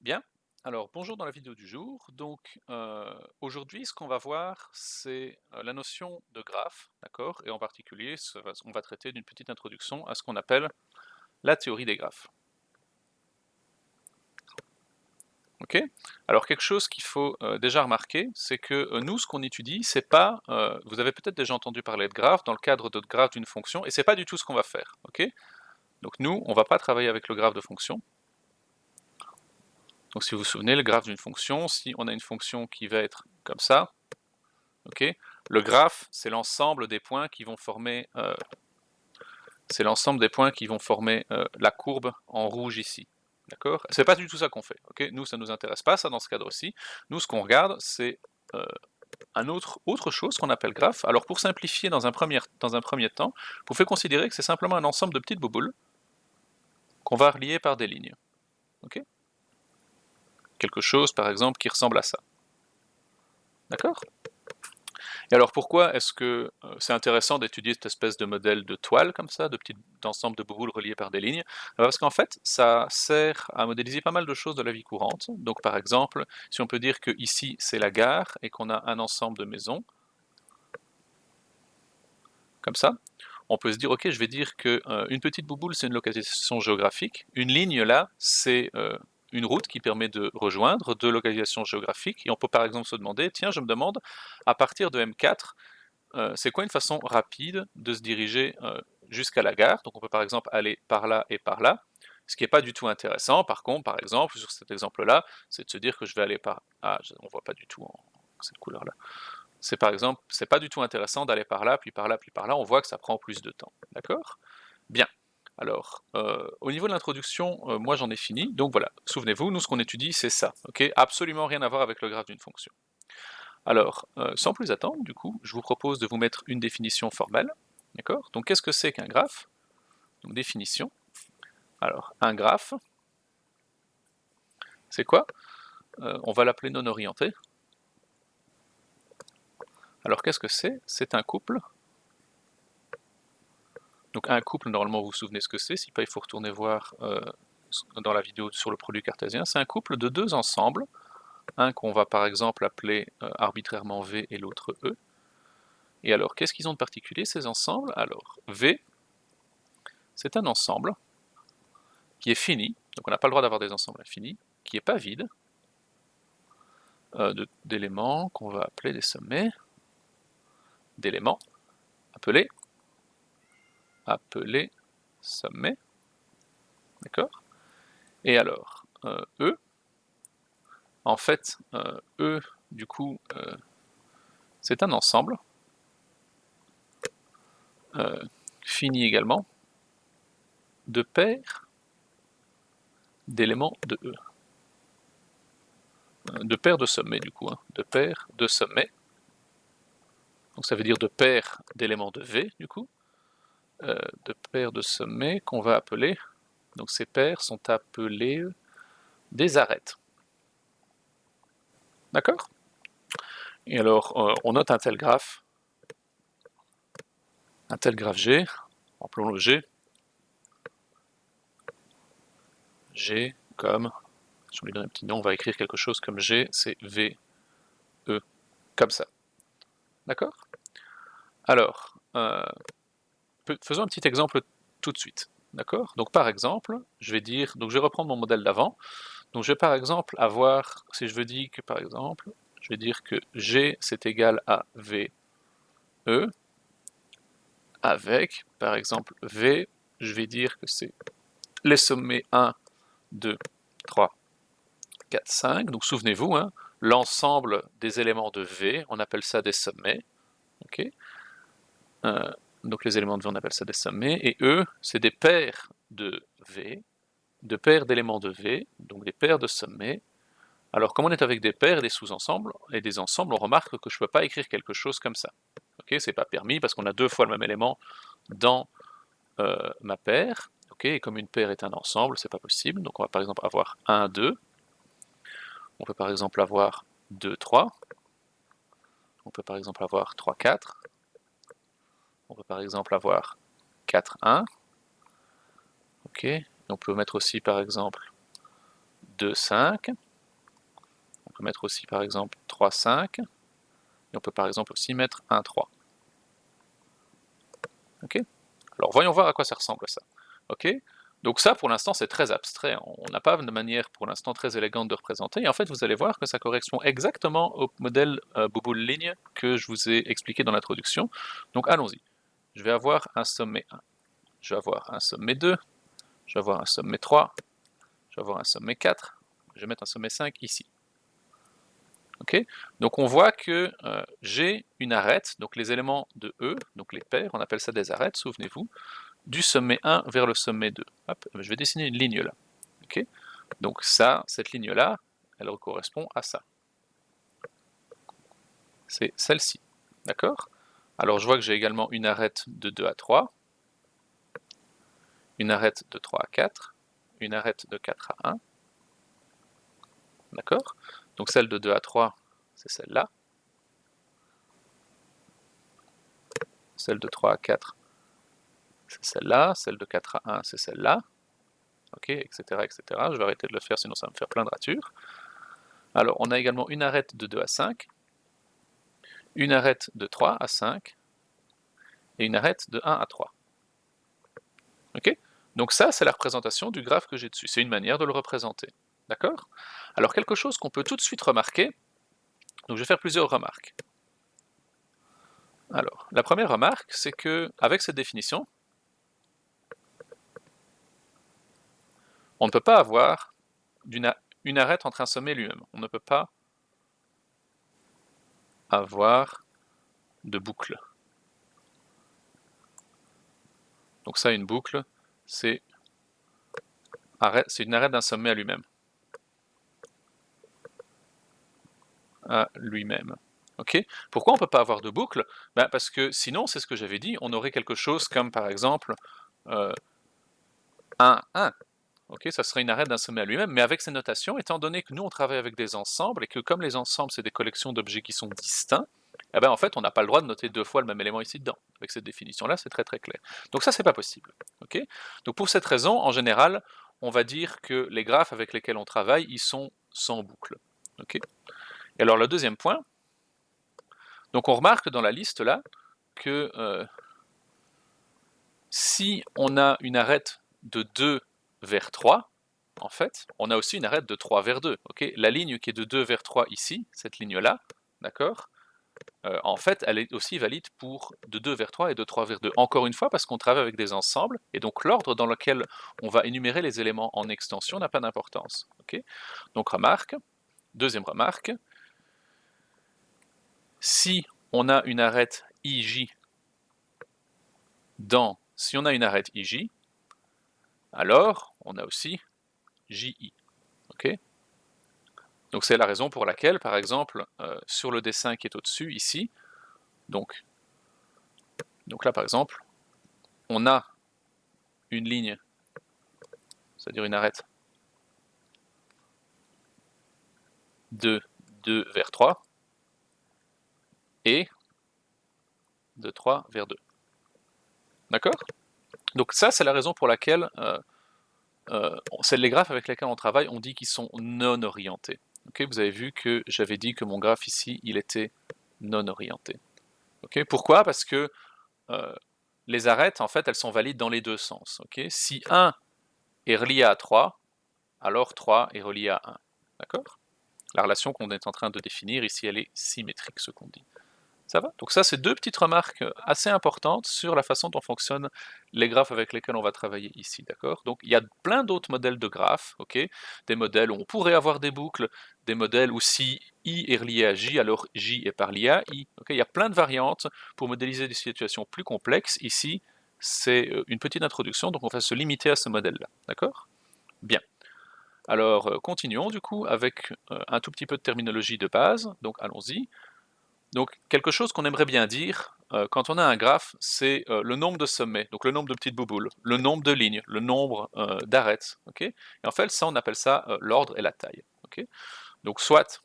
Bien, alors bonjour dans la vidéo du jour. Donc aujourd'hui, ce qu'on va voir, c'est la notion de graphe, d'accord? Et en particulier, on va traiter d'une petite introduction à ce qu'on appelle la théorie des graphes. Ok? Alors quelque chose qu'il faut déjà remarquer, c'est que nous, ce qu'on étudie, c'est pas. Vous avez peut-être déjà entendu parler de graphe dans le cadre de graphe d'une fonction, et c'est pas du tout ce qu'on va faire. Ok? Donc nous, on va pas travailler avec le graphe de fonction. Donc si vous vous souvenez, le graphe d'une fonction, si on a une fonction qui va être comme ça, ok, le graphe, c'est l'ensemble des points qui vont former, la courbe en rouge ici. D'accord? C'est pas du tout ça qu'on fait. Ok? Nous, ça nous intéresse pas, ça, dans ce cadre-ci. Nous, ce qu'on regarde, c'est euh, autre chose qu'on appelle graphe. Alors, pour simplifier dans un premier temps, vous pouvez considérer que c'est simplement un ensemble de petites bouboules qu'on va relier par des lignes. Ok? Quelque chose, par exemple, qui ressemble à ça. D'accord? Et alors pourquoi est-ce que c'est intéressant d'étudier cette espèce de modèle de toile comme ça, d'ensemble de boules reliées par des lignes? Parce qu'en fait, ça sert à modéliser pas mal de choses de la vie courante. Donc par exemple, si on peut dire que ici c'est la gare et qu'on a un ensemble de maisons, comme ça, on peut se dire, ok, je vais dire que une petite bouboule c'est une localisation géographique, une ligne là c'est une route qui permet de rejoindre deux localisations géographiques, et on peut par exemple se demander, tiens, je me demande, à partir de M4, c'est quoi une façon rapide de se diriger jusqu'à la gare? Donc on peut par exemple aller par là et par là, ce qui n'est pas du tout intéressant. Par contre, par exemple, sur cet exemple-là, c'est de se dire que je vais aller par... Ah, on voit pas du tout en cette couleur-là. C'est par exemple, c'est pas du tout intéressant d'aller par là, puis par là, puis par là, on voit que ça prend plus de temps. D'accord? Bien. Alors, au niveau de l'introduction, moi j'en ai fini, donc voilà, souvenez-vous, nous ce qu'on étudie c'est ça, ok? Absolument rien à voir avec le graphe d'une fonction. Alors, sans plus attendre, du coup, je vous propose de vous mettre une définition formelle, d'accord? Donc qu'est-ce que c'est qu'un graphe? Donc définition. Alors, un graphe, c'est quoi? On va l'appeler non orienté. Alors qu'est-ce que c'est? C'est un couple. Donc un couple, normalement vous vous souvenez ce que c'est, si pas il faut retourner voir dans la vidéo sur le produit cartésien. C'est un couple de deux ensembles, un qu'on va par exemple appeler arbitrairement V et l'autre E. Et alors, qu'est-ce qu'ils ont de particulier ces ensembles? Alors, V, c'est un ensemble qui est fini, donc on n'a pas le droit d'avoir des ensembles infinis, qui n'est pas vide, d'éléments qu'on va appeler des sommets, d'éléments appelés, sommets, d'accord? Et alors, E, en fait, E, du coup, c'est un ensemble, fini également, de paires d'éléments de E. De paires de sommets, du coup, hein, de paires de sommets. Donc ça veut dire de paires d'éléments de V, du coup, de paires de sommets qu'on va appeler, donc ces paires sont appelées des arêtes. D'accord? Et alors, on note un tel graphe G, appelons-le G, G comme, si on lui donne un petit nom, on va écrire quelque chose comme G, c'est V, E, comme ça. D'accord? Alors, faisons un petit exemple tout de suite. D'accord? Donc par exemple, je vais reprendre mon modèle d'avant. Donc je vais par exemple avoir, si je veux dire que par exemple, je vais dire que G c'est égal à V, E, avec, par exemple, V, je vais dire que c'est les sommets 1, 2, 3, 4, 5. Donc souvenez-vous, hein, l'ensemble des éléments de V, on appelle ça des sommets. Okay, donc les éléments de V, on appelle ça des sommets. Et E, c'est des paires de V, de paires d'éléments de V, donc des paires de sommets. Alors comme on est avec des paires et des sous-ensembles, et des ensembles, on remarque que je ne peux pas écrire quelque chose comme ça. Okay, c'est pas permis parce qu'on a deux fois le même élément dans ma paire. Okay, et comme une paire est un ensemble, c'est pas possible. Donc on va par exemple avoir 1, 2. On peut par exemple avoir 2, 3. On peut par exemple avoir 3, 4. On peut par exemple avoir 4, 1. Ok. Et on peut mettre aussi par exemple 2, 5. On peut mettre aussi par exemple 3, 5. Et on peut par exemple aussi mettre 1, 3. Ok? Alors voyons voir à quoi ça ressemble ça. Ok? Donc ça pour l'instant c'est très abstrait, on n'a pas de manière pour l'instant très élégante de représenter, et en fait vous allez voir que ça correspond exactement au modèle bouboule ligne que je vous ai expliqué dans l'introduction. Donc allons-y. Je vais avoir un sommet 1, je vais avoir un sommet 2, je vais avoir un sommet 3, je vais avoir un sommet 4, je vais mettre un sommet 5 ici. Ok? Donc on voit que j'ai une arête, donc les éléments de E, donc les paires, on appelle ça des arêtes, souvenez-vous, du sommet 1 vers le sommet 2. Hop, je vais dessiner une ligne là. Ok? Donc ça, cette ligne-là, elle correspond à ça. C'est celle-ci. D'accord? Alors je vois que j'ai également une arête de 2 à 3, une arête de 3 à 4, une arête de 4 à 1. D'accord? Donc celle de 2 à 3, c'est celle-là. Celle de 3 à 4, c'est celle-là. Celle de 4 à 1, c'est celle-là. Ok, etc., etc. Je vais arrêter de le faire, sinon ça va me faire plein de ratures. Alors, on a également une arête de 2 à 5, une arête de 3 à 5, et une arête de 1 à 3. Ok? Donc ça, c'est la représentation du graphe que j'ai dessus. C'est une manière de le représenter. D'accord? Alors, quelque chose qu'on peut tout de suite remarquer, donc je vais faire plusieurs remarques. Alors, la première remarque, c'est que avec cette définition, on ne peut pas avoir une arête entre un sommet lui-même. On ne peut pas avoir de boucle. Donc ça, une boucle, c'est une arête d'un sommet à lui-même. À lui-même. Ok? Pourquoi on ne peut pas avoir de boucle? Ben parce que sinon, c'est ce que j'avais dit, on aurait quelque chose comme par exemple 1, 1. Ok, ça serait une arête d'un sommet à lui-même, mais avec ces notations, étant donné que nous on travaille avec des ensembles et que comme les ensembles c'est des collections d'objets qui sont distincts, eh ben en fait on n'a pas le droit de noter 2 fois le même élément ici dedans. Avec cette définition-là, c'est très très clair. Donc ça c'est pas possible. Ok? Donc pour cette raison, en général, on va dire que les graphes avec lesquels on travaille, ils sont sans boucle. Ok? Et alors le deuxième point, donc on remarque dans la liste là que si on a une arête de 2 vers 3, en fait, on a aussi une arête de 3 vers 2. Okay, la ligne qui est de 2 vers 3 ici, cette ligne-là, d'accord, en fait, elle est aussi valide pour de 2 vers 3 et de 3 vers 2. Encore une fois, parce qu'on travaille avec des ensembles, et donc l'ordre dans lequel on va énumérer les éléments en extension n'a pas d'importance. Okay, donc remarque, deuxième remarque, si on a une arête IJ si on a une arête IJ, alors on a aussi JI. Okay, donc c'est la raison pour laquelle, par exemple, sur le dessin qui est au-dessus, ici, donc là par exemple, on a une ligne, c'est-à-dire une arête de 2 vers 3, et de 3 vers 2. D'accord? Donc ça, c'est la raison pour laquelle c'est les graphes avec lesquels on travaille, on dit qu'ils sont non orientés. Okay, vous avez vu que j'avais dit que mon graphe ici, il était non orienté. Okay, pourquoi? Parce que les arêtes, en fait, elles sont valides dans les deux sens. Okay, si 1 est relié à 3, alors 3 est relié à 1. D'accord? La relation qu'on est en train de définir ici, elle est symétrique, ce qu'on dit. Ça va? Donc ça, c'est deux petites remarques assez importantes sur la façon dont fonctionnent les graphes avec lesquels on va travailler ici, d'accord? Donc il y a plein d'autres modèles de graphes, ok? Des modèles où on pourrait avoir des boucles, des modèles où si I est relié à J, alors J est par lié à I. Okay, il y a plein de variantes pour modéliser des situations plus complexes. Ici, c'est une petite introduction, donc on va se limiter à ce modèle-là, d'accord? Bien. Alors, continuons du coup avec un tout petit peu de terminologie de base, donc allons-y. Donc quelque chose qu'on aimerait bien dire quand on a un graphe, c'est le nombre de sommets, donc le nombre de petites bouboules, le nombre de lignes, le nombre d'arêtes. Okay, et en fait, ça, on appelle ça l'ordre et la taille. Okay, donc soit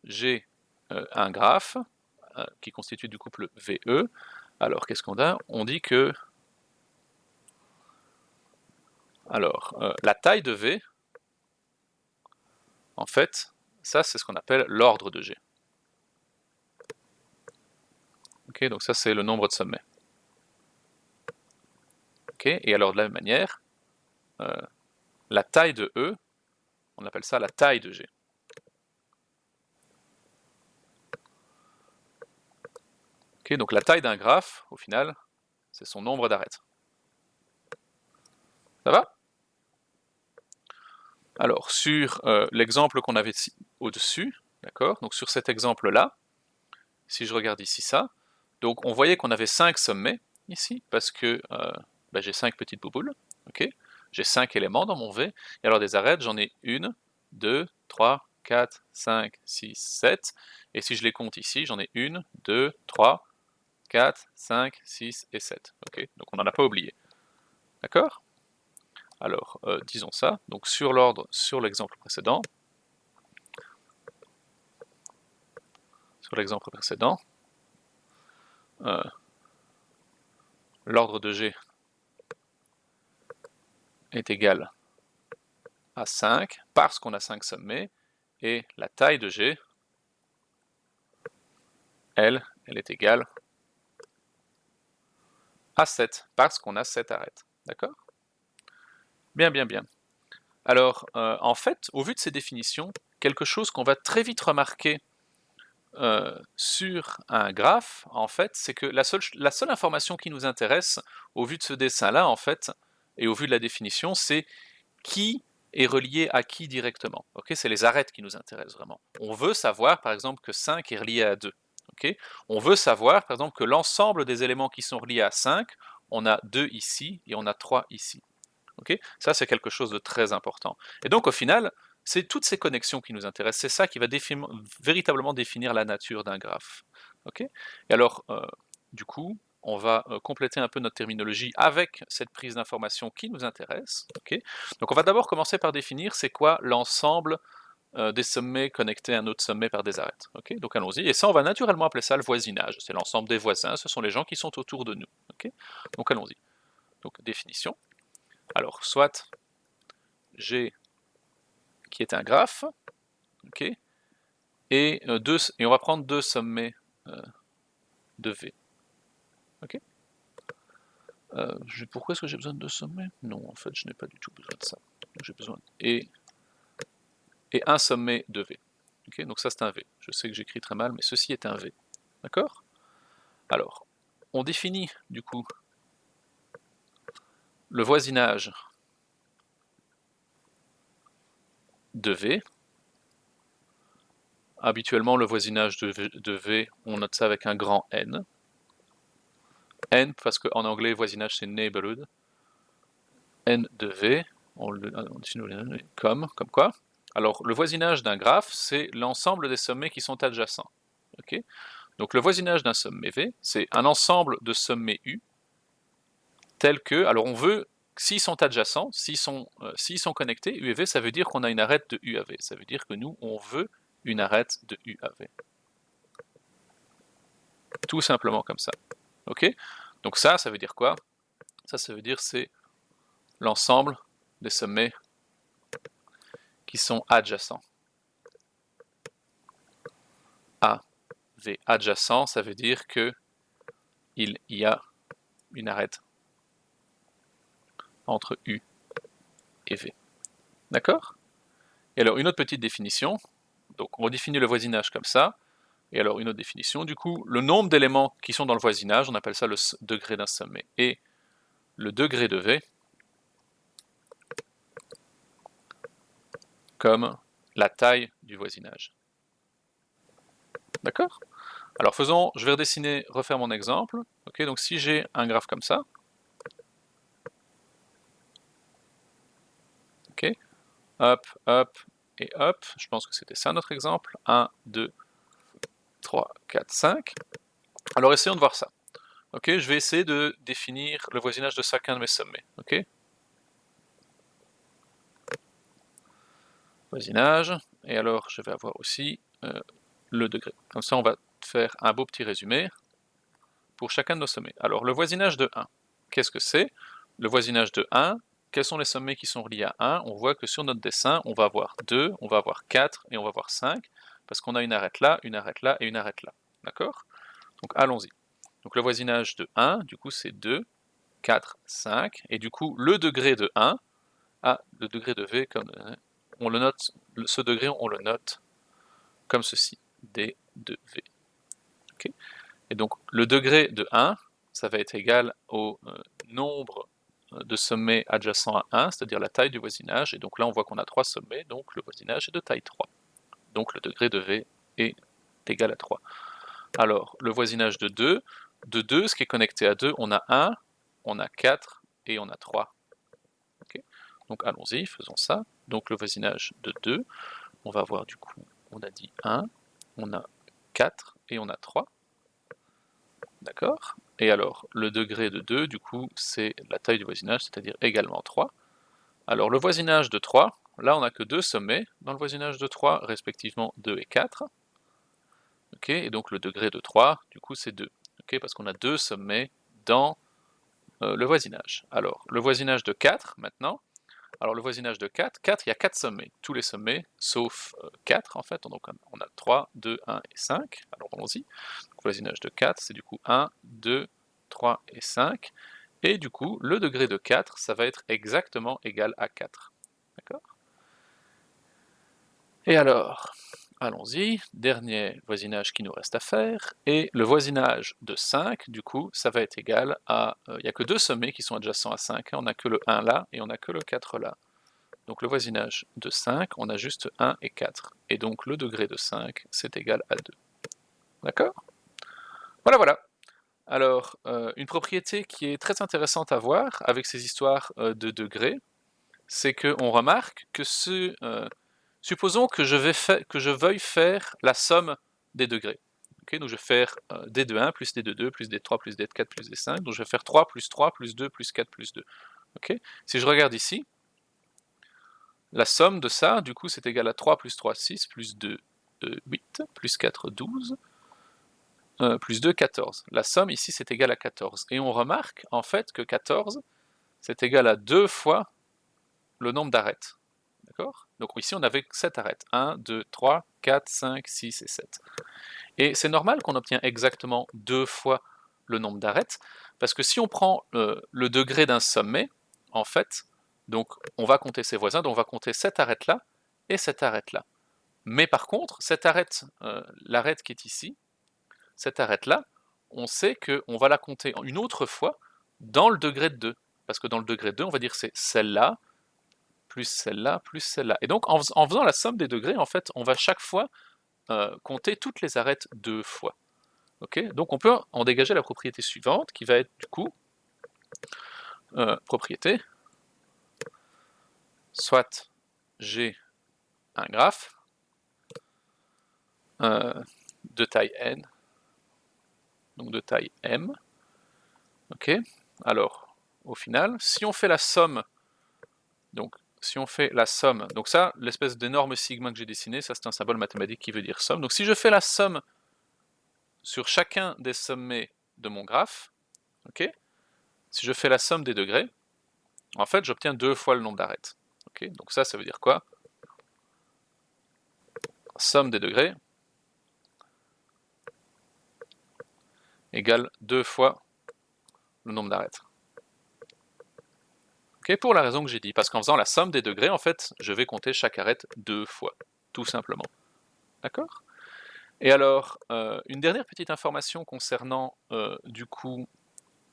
j'ai un graphe qui constitue du couple VE, alors qu'est-ce qu'on a? On dit que alors la taille de V, en fait, ça c'est ce qu'on appelle l'ordre de G. Ok, donc ça c'est le nombre de sommets. Ok, et alors de la même manière, la taille de E, on appelle ça la taille de G. Ok, donc la taille d'un graphe, au final, c'est son nombre d'arêtes. Ça va? Alors, sur l'exemple qu'on avait au-dessus, d'accord? Donc sur cet exemple-là, si je regarde ici ça, donc on voyait qu'on avait 5 sommets ici, parce que j'ai 5 petites bouboules, ok? J'ai 5 éléments dans mon V, et alors des arêtes, j'en ai 1, 2, 3, 4, 5, 6, 7, et si je les compte ici, j'en ai 1, 2, 3, 4, 5, 6 et 7, ok? Donc on n'en a pas oublié, d'accord? Alors, disons ça, donc sur l'ordre, sur l'exemple précédent, l'ordre de G est égal à 5 parce qu'on a 5 sommets, et la taille de G, elle est égale à 7 parce qu'on a 7 arêtes. D'accord? Bien, bien, bien. Alors, en fait, au vu de ces définitions, quelque chose qu'on va très vite remarquer sur un graphe, en fait, c'est que la seule information qui nous intéresse, au vu de ce dessin-là, en fait, et au vu de la définition, c'est qui est relié à qui directement. Okay, c'est les arêtes qui nous intéressent vraiment. On veut savoir, par exemple, que 5 est relié à 2. Okay, on veut savoir, par exemple, que l'ensemble des éléments qui sont reliés à 5, on a 2 ici et on a 3 ici. Okay, ça, c'est quelque chose de très important. Et donc, au final, c'est toutes ces connexions qui nous intéressent. C'est ça qui va véritablement définir la nature d'un graphe. Okay, et alors, du coup, on va compléter un peu notre terminologie avec cette prise d'information qui nous intéresse. Okay, donc, on va d'abord commencer par définir c'est quoi l'ensemble des sommets connectés à un autre sommet par des arêtes. Okay, donc, allons-y. Et ça, on va naturellement appeler ça le voisinage. C'est l'ensemble des voisins. Ce sont les gens qui sont autour de nous. Okay, donc, allons-y. Donc, définition. Alors, soit G qui est un graphe, ok, et on va prendre 2 sommets de V. Ok. Pourquoi est-ce que j'ai besoin de 2 sommets? Non, en fait, je n'ai pas du tout besoin de ça. J'ai besoin et un sommet de V. Ok, donc ça c'est un V. Je sais que j'écris très mal, mais ceci est un V. D'accord? Alors, on définit du coup le voisinage de V. Habituellement, le voisinage de V, on note ça avec un grand N. N, parce qu'en anglais, voisinage c'est neighborhood. N de V, on définit comme quoi. Alors, le voisinage d'un graphe, c'est l'ensemble des sommets qui sont adjacents. Okay, donc, le voisinage d'un sommet V, c'est un ensemble de sommets U, tels que, alors on veut, s'ils sont adjacents, s'ils sont connectés, U et V, ça veut dire qu'on a une arête de U à V. Ça veut dire que nous, on veut une arête de U à V. Tout simplement comme ça. Ok, donc ça veut dire quoi? Ça veut dire c'est l'ensemble des sommets qui sont adjacents. A, V. Adjacent, ça veut dire que il y a une arête entre U et V. D'accord? Et alors, une autre petite définition. Donc, on définit le voisinage comme ça. Et alors, une autre définition. Du coup, le nombre d'éléments qui sont dans le voisinage, on appelle ça le degré d'un sommet. Et le degré de V, comme la taille du voisinage. D'accord? Alors, je vais refaire mon exemple. Ok, donc si j'ai un graphe comme ça, ok, hop, hop et hop, je pense que c'était ça notre exemple. 1, 2, 3, 4, 5. Alors, essayons de voir ça. Ok, je vais essayer de définir le voisinage de chacun de mes sommets. Ok, voisinage, et alors je vais avoir aussi le degré. Comme ça, on va faire un beau petit résumé pour chacun de nos sommets. Alors, le voisinage de 1, qu'est-ce que c'est? Le voisinage de 1, quels sont les sommets qui sont reliés à 1? On voit que sur notre dessin, on va avoir 2, on va avoir 4 et on va avoir 5, parce qu'on a une arête là, une arête là et une arête là. D'accord? Donc allons-y. Donc le voisinage de 1, du coup c'est 2, 4, 5, et du coup le degré de 1, le degré de V, comme on le note, ce degré on le note comme ceci, D de V. Okay? Et donc le degré de 1, ça va être égal au nombre de sommets adjacents à 1, c'est-à-dire la taille du voisinage, et donc là on voit qu'on a 3 sommets, donc le voisinage est de taille 3. Donc le degré de V est égal à 3. Alors le voisinage de 2, ce qui est connecté à 2, on a 1, on a 4 et on a 3. Okay? Donc allons-y, faisons ça. Donc le voisinage de 2, on va avoir du coup, on a dit 1, on a 4 et on a 3. D'accord? Et alors, le degré de 2, du coup, c'est la taille du voisinage, c'est-à-dire également 3. Alors, le voisinage de 3, là, on n'a que 2 sommets dans le voisinage de 3, respectivement 2 et 4. Ok? Et donc, le degré de 3, du coup, c'est 2. Ok? Parce qu'on a 2 sommets dans le voisinage. Alors, le voisinage de 4, maintenant. Alors, le voisinage de 4, il y a 4 sommets. Tous les sommets, sauf 4, en fait. Donc, on a 3, 2, 1 et 5. Alors, allons-y. Le voisinage de 4, c'est du coup 1, 2, 3 et 5. Et du coup, le degré de 4, ça va être exactement égal à 4. D'accord? Et alors, allons-y. Dernier voisinage qui nous reste à faire. Et le voisinage de 5, du coup, ça va être égal à... Il n'y a que 2 sommets qui sont adjacents à 5. On n'a que le 1 là et on n'a que le 4 là. Donc le voisinage de 5, on a juste 1 et 4. Et donc le degré de 5, c'est égal à 2. D'accord? Voilà, voilà. Alors, une propriété qui est très intéressante à voir avec ces histoires de degrés, c'est qu'on remarque que supposons que je veuille faire la somme des degrés. Okay, donc je vais faire d de 1 plus d de 2 plus d de 3 plus d de 4 plus d de 5. Donc je vais faire 3 plus 3 plus 2 plus 4 plus 2. Okay, si je regarde ici, la somme de ça, du coup, c'est égal à 3 plus 3, 6, plus 2, 8, plus 4, 12, plus 2, 14. La somme ici, c'est égal à 14. Et on remarque, en fait, que 14, c'est égal à 2 fois le nombre d'arêtes. D'accord? Donc ici, on avait 7 arêtes. 1, 2, 3, 4, 5, 6 et 7. Et c'est normal qu'on obtient exactement 2 fois le nombre d'arêtes, parce que si on prend le degré d'un sommet, en fait, donc on va compter ses voisins, donc on va compter cette arête-là et cette arête-là. Mais par contre, cette arête, l'arête qui est ici, cette arête-là, on sait qu'on va la compter une autre fois dans le degré de 2. Parce que dans le degré de 2, on va dire c'est celle-là, plus celle-là, plus celle-là. Et donc en faisant la somme des degrés, en fait, on va chaque fois compter toutes les arêtes 2 fois. Okay, donc on peut en dégager la propriété suivante, qui va être du coup, propriété, soit j'ai un graphe de taille n, donc de taille m, ok, alors au final, si on fait la somme, donc si on fait la somme, donc ça, l'espèce d'énorme sigma que j'ai dessiné, ça c'est un symbole mathématique qui veut dire somme, donc si je fais la somme sur chacun des sommets de mon graphe, ok, si je fais la somme des degrés, en fait j'obtiens 2 fois le nombre d'arêtes. Okay, donc ça veut dire quoi? Somme des degrés égale 2 fois le nombre d'arêtes. Okay, pour la raison que j'ai dit, parce qu'en faisant la somme des degrés, en fait, je vais compter chaque arête 2 fois, tout simplement. D'accord? Et alors, une dernière petite information concernant, du coup,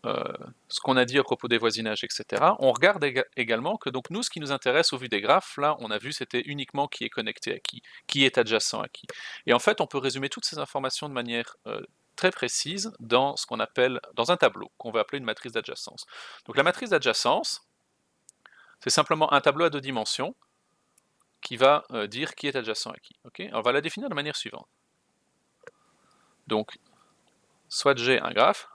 ce qu'on a dit à propos des voisinages, etc. On regarde également que donc nous, ce qui nous intéresse au vu des graphes, là, on a vu c'était uniquement qui est connecté à qui est adjacent à qui. Et en fait, on peut résumer toutes ces informations de manière très précise dans ce qu'on appelle, dans un tableau, qu'on va appeler une matrice d'adjacence. Donc la matrice d'adjacence, c'est simplement un tableau à 2 dimensions qui va dire qui est adjacent à qui. Okay, on va la définir de manière suivante. Donc, soit j'ai un graphe,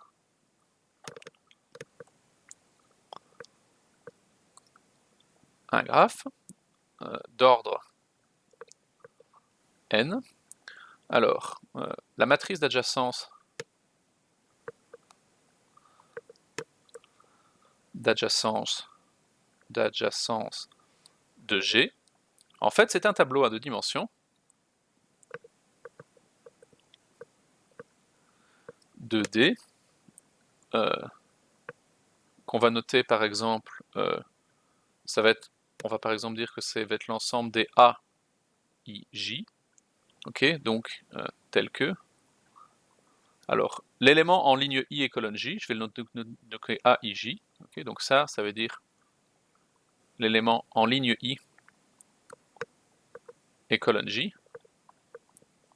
d'ordre n. Alors, la matrice d'adjacence d'adjacence de G, en fait c'est un tableau à 2 dimensions de D qu'on va noter par exemple, ça va être, on va par exemple dire que ça va être l'ensemble des A, I, J, ok, donc tel que, alors l'élément en ligne I et colonne J, je vais le noter A, I, J, ok, donc ça veut dire l'élément en ligne I et colonne J,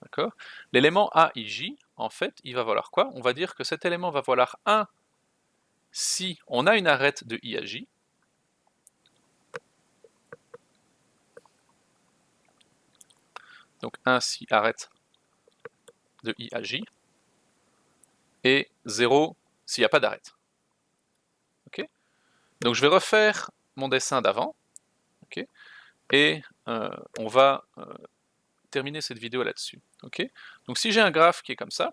d'accord. L'élément A, I, J, en fait, il va valoir quoi? On va dire que cet élément va valoir 1 si on a une arête de I à J, donc 1 si arête de I à J, et 0 s'il n'y a pas d'arête. Okay, donc je vais refaire mon dessin d'avant, okay, et on va terminer cette vidéo là-dessus. Okay, donc si j'ai un graphe qui est comme ça,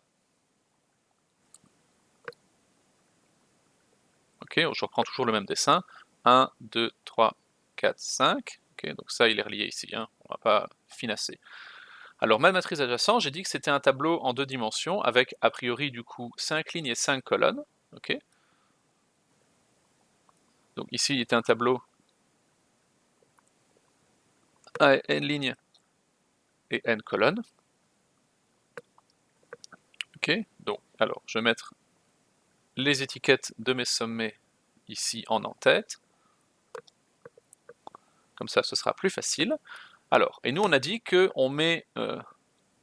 okay, je reprends toujours le même dessin, 1, 2, 3, 4, 5, okay, donc ça il est relié ici, hein, on ne va pas finasser. Alors ma matrice adjacente, j'ai dit que c'était un tableau en 2 dimensions avec a priori du coup 5 lignes et 5 colonnes, okay. Donc ici il était un tableau à n lignes et n colonnes. Ok, donc alors je vais mettre les étiquettes de mes sommets ici en en-tête, comme ça ce sera plus facile. Alors, et nous on a dit qu'on met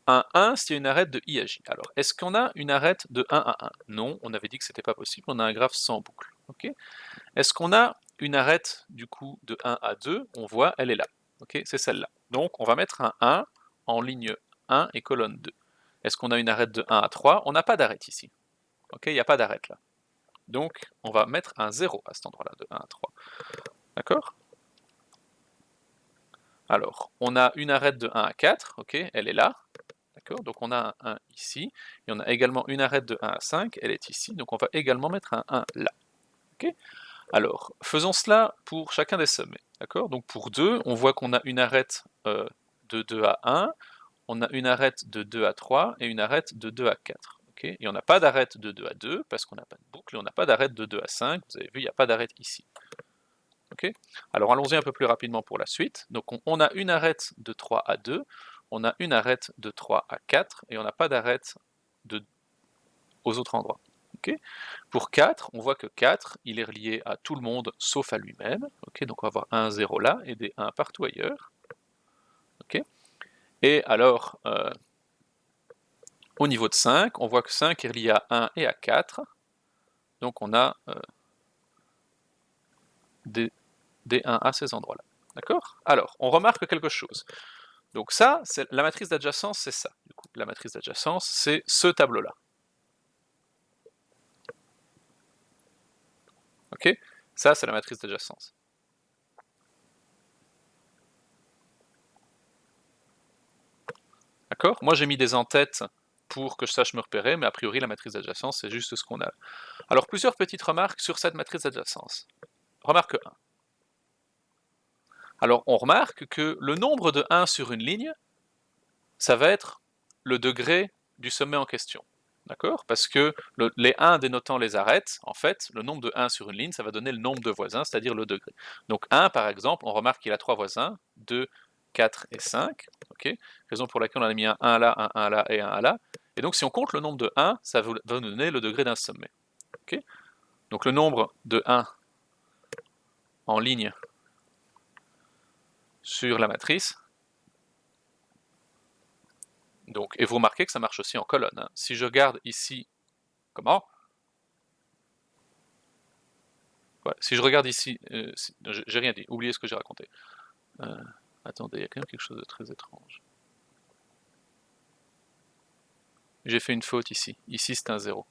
un 1 s'il y a une arête de I à J. Alors, est-ce qu'on a une arête de 1 à 1? Non, on avait dit que c'était pas possible, on a un graphe sans boucle. Okay, est-ce qu'on a une arête du coup de 1 à 2? On voit, elle est là. Okay, c'est celle-là. Donc on va mettre un 1 en ligne 1 et colonne 2. Est-ce qu'on a une arête de 1 à 3? On n'a pas d'arête ici. Ok, il n'y a pas d'arête là. Donc on va mettre un 0 à cet endroit-là, de 1 à 3. D'accord? Alors, on a une arête de 1 à 4, ok, elle est là. D'accord? Donc on a un 1 ici, et on a également une arête de 1 à 5, elle est ici, donc on va également mettre un 1 là. Ok? Alors, faisons cela pour chacun des sommets. D'accord? Donc pour 2, on voit qu'on a une arête de 2 à 1, on a une arête de 2 à 3 et une arête de 2 à 4. Okay, et on n'a pas d'arête de 2 à 2 parce qu'on n'a pas de boucle, et on n'a pas d'arête de 2 à 5, vous avez vu, il n'y a pas d'arête ici. Okay, alors allons-y un peu plus rapidement pour la suite. Donc on a une arête de 3 à 2, on a une arête de 3 à 4, et on n'a pas d'arête aux autres endroits. Okay, pour 4, on voit que 4, il est relié à tout le monde sauf à lui-même. Okay, donc on va avoir un 0 là et des 1 partout ailleurs. Okay, et alors, au niveau de 5, on voit que 5 est relié à 1 et à 4, donc on a des 1 à ces endroits-là. D'accord? Alors, on remarque quelque chose. Donc ça, la matrice d'adjacence, c'est ça. Du coup, la matrice d'adjacence, c'est ce tableau-là. Ok? Ça, c'est la matrice d'adjacence. D'accord? Moi, j'ai mis des en-têtes pour que je sache me repérer, mais a priori, la matrice d'adjacence, c'est juste ce qu'on a. Alors, plusieurs petites remarques sur cette matrice d'adjacence. Remarque 1. Alors, on remarque que le nombre de 1 sur une ligne, ça va être le degré du sommet en question. D'accord? Parce que les 1 dénotant les arêtes, en fait, le nombre de 1 sur une ligne, ça va donner le nombre de voisins, c'est-à-dire le degré. Donc 1, par exemple, on remarque qu'il a 3 voisins, 2, 4 et 5. Okay, raison pour laquelle on a mis un 1 là, un 1 là et un 1 là. Et donc si on compte le nombre de 1, ça va nous donner le degré d'un sommet. Okay, donc le nombre de 1 en ligne sur la matrice. Donc, et vous remarquez que ça marche aussi en colonne. Hein. Si je regarde ici, comment? Ouais, si je regarde ici, j'ai rien dit, oubliez ce que j'ai raconté. Attendez, il y a quand même quelque chose de très étrange. J'ai fait une faute ici. Ici, c'est un 0.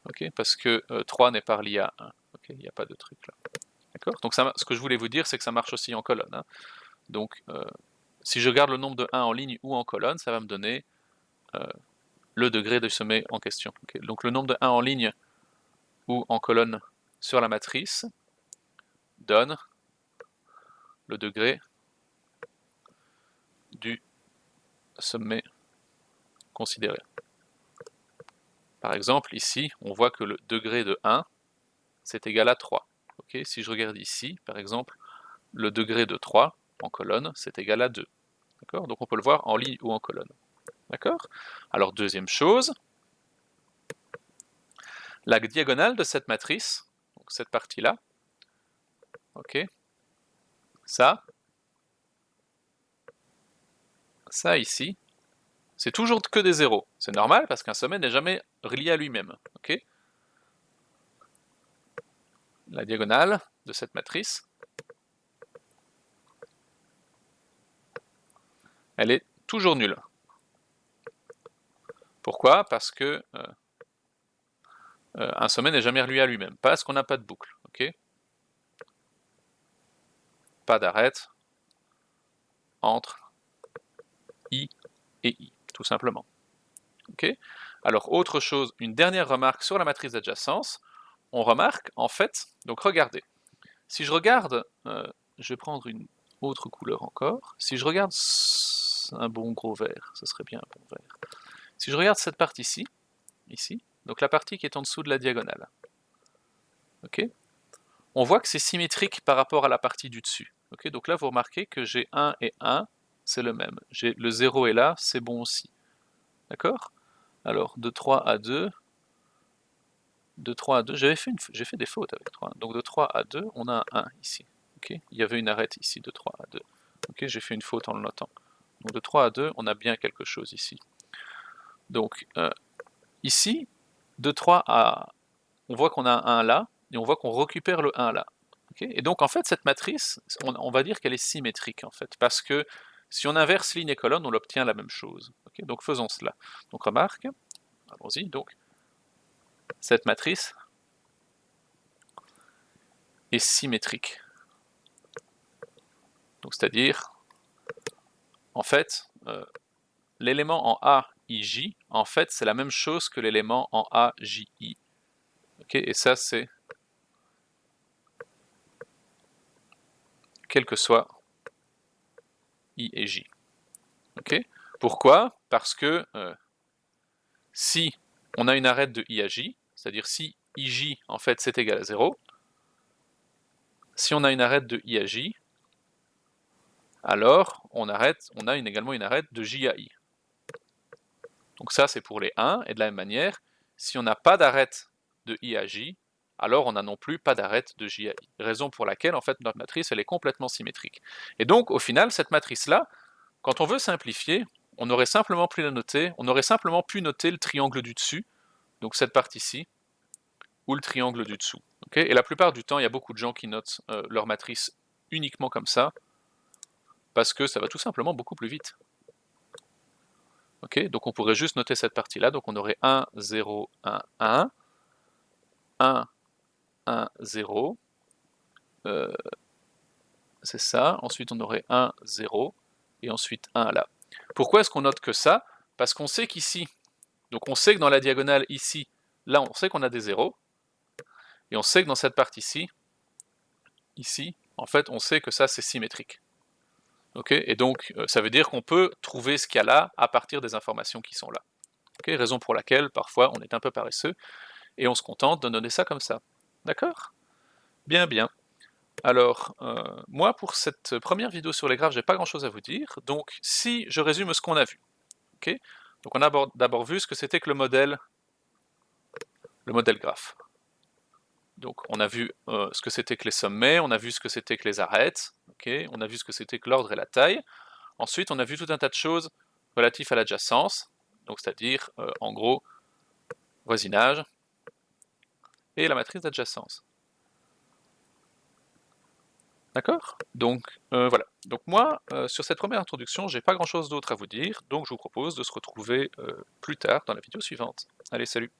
Okay, parce que 3 n'est pas relié à 1. Okay, il n'y a pas de truc là. D'accord? Donc ça, ce que je voulais vous dire, c'est que ça marche aussi en colonne. Hein. Donc, si je regarde le nombre de 1 en ligne ou en colonne, ça va me donner le degré de sommet en question. Okay, donc le nombre de 1 en ligne ou en colonne sur la matrice donne le degré du sommet considéré. Par exemple, ici, on voit que le degré de 1, c'est égal à 3. Okay, si je regarde ici, par exemple, le degré de 3 en colonne, c'est égal à 2. D'accord? Donc on peut le voir en ligne ou en colonne. D'accord? Alors deuxième chose, la diagonale de cette matrice, donc cette partie-là, ok, ça ici, c'est toujours que des zéros. C'est normal parce qu'un sommet n'est jamais relié à lui-même. Ok? La diagonale de cette matrice, elle est toujours nulle. Pourquoi? Parce que un sommet n'est jamais relié à lui-même. Parce qu'on n'a pas de boucle. Ok? Pas d'arête entre I et I, tout simplement. Ok? Alors, autre chose, une dernière remarque sur la matrice d'adjacence. On remarque, en fait, donc regardez, si je regarde, je vais prendre une autre couleur encore, si je regarde un bon gros vert, ce serait bien un bon vert. Si je regarde cette partie-ci, ici, donc la partie qui est en dessous de la diagonale, ok, on voit que c'est symétrique par rapport à la partie du dessus. Ok, donc là, vous remarquez que j'ai 1 et 1, c'est le même. J'ai le 0 est là, c'est bon aussi. D'accord? Alors, de 3 à 2, de 3 à 2, j'ai fait des fautes avec 3. Donc de 3 à 2, on a un 1 ici. Okay, il y avait une arête ici de 3 à 2. Okay, j'ai fait une faute en le notant. Donc de 3 à 2, on a bien quelque chose ici. Donc ici, de 3 à... On voit qu'on a un 1 là, et on voit qu'on récupère le 1 là. Okay, et donc en fait, cette matrice, on va dire qu'elle est symétrique en fait, parce que si on inverse ligne et colonne, on obtient la même chose. Okay, donc faisons cela. Donc remarque, allons-y, donc cette matrice est symétrique. Donc c'est-à-dire, en fait, l'élément en A, IJ, en fait, c'est la même chose que l'élément en A, JI. Okay, et ça, c'est quel que soit I et J. Okay, pourquoi? Parce que si on a une arête de I à J, c'est-à-dire si IJ, en fait, c'est égal à 0, si on a une arête de I à J, alors on a également une arête de J à I. Donc ça, c'est pour les 1, et de la même manière, si on n'a pas d'arête de I à J, alors on n'a non plus pas d'arête de J à I. Raison pour laquelle, en fait, notre matrice, elle est complètement symétrique. Et donc, au final, cette matrice-là, quand on veut simplifier, on aurait simplement pu la noter, on aurait simplement pu noter le triangle du dessus, donc cette partie-ci, ou le triangle du dessous. Okay, et la plupart du temps, il y a beaucoup de gens qui notent leur matrice uniquement comme ça, parce que ça va tout simplement beaucoup plus vite. Okay, donc on pourrait juste noter cette partie-là, donc on aurait 1, 0, 1, 1, 1, 1, 0, c'est ça, ensuite on aurait 1, 0, et ensuite 1 là. Pourquoi est-ce qu'on note que ça? Parce qu'on sait qu'ici, donc on sait que dans la diagonale ici, là on sait qu'on a des zéros, et on sait que dans cette partie-ci, ici, en fait on sait que ça c'est symétrique. Okay, et donc ça veut dire qu'on peut trouver ce qu'il y a là à partir des informations qui sont là. Okay, raison pour laquelle parfois on est un peu paresseux, et on se contente de donner ça comme ça. D'accord? Bien, bien. Alors, moi, pour cette première vidéo sur les graphes, j'ai pas grand-chose à vous dire, donc si je résume ce qu'on a vu, ok? Donc on a d'abord vu ce que c'était que le modèle graphe. Donc on a vu ce que c'était que les sommets, on a vu ce que c'était que les arêtes, ok? On a vu ce que c'était que l'ordre et la taille. Ensuite, on a vu tout un tas de choses relatives à l'adjacence, donc c'est-à-dire, en gros, voisinage et la matrice d'adjacence. D'accord? Donc voilà. Donc moi, sur cette première introduction, j'ai pas grand chose d'autre à vous dire, donc je vous propose de se retrouver plus tard dans la vidéo suivante. Allez, salut!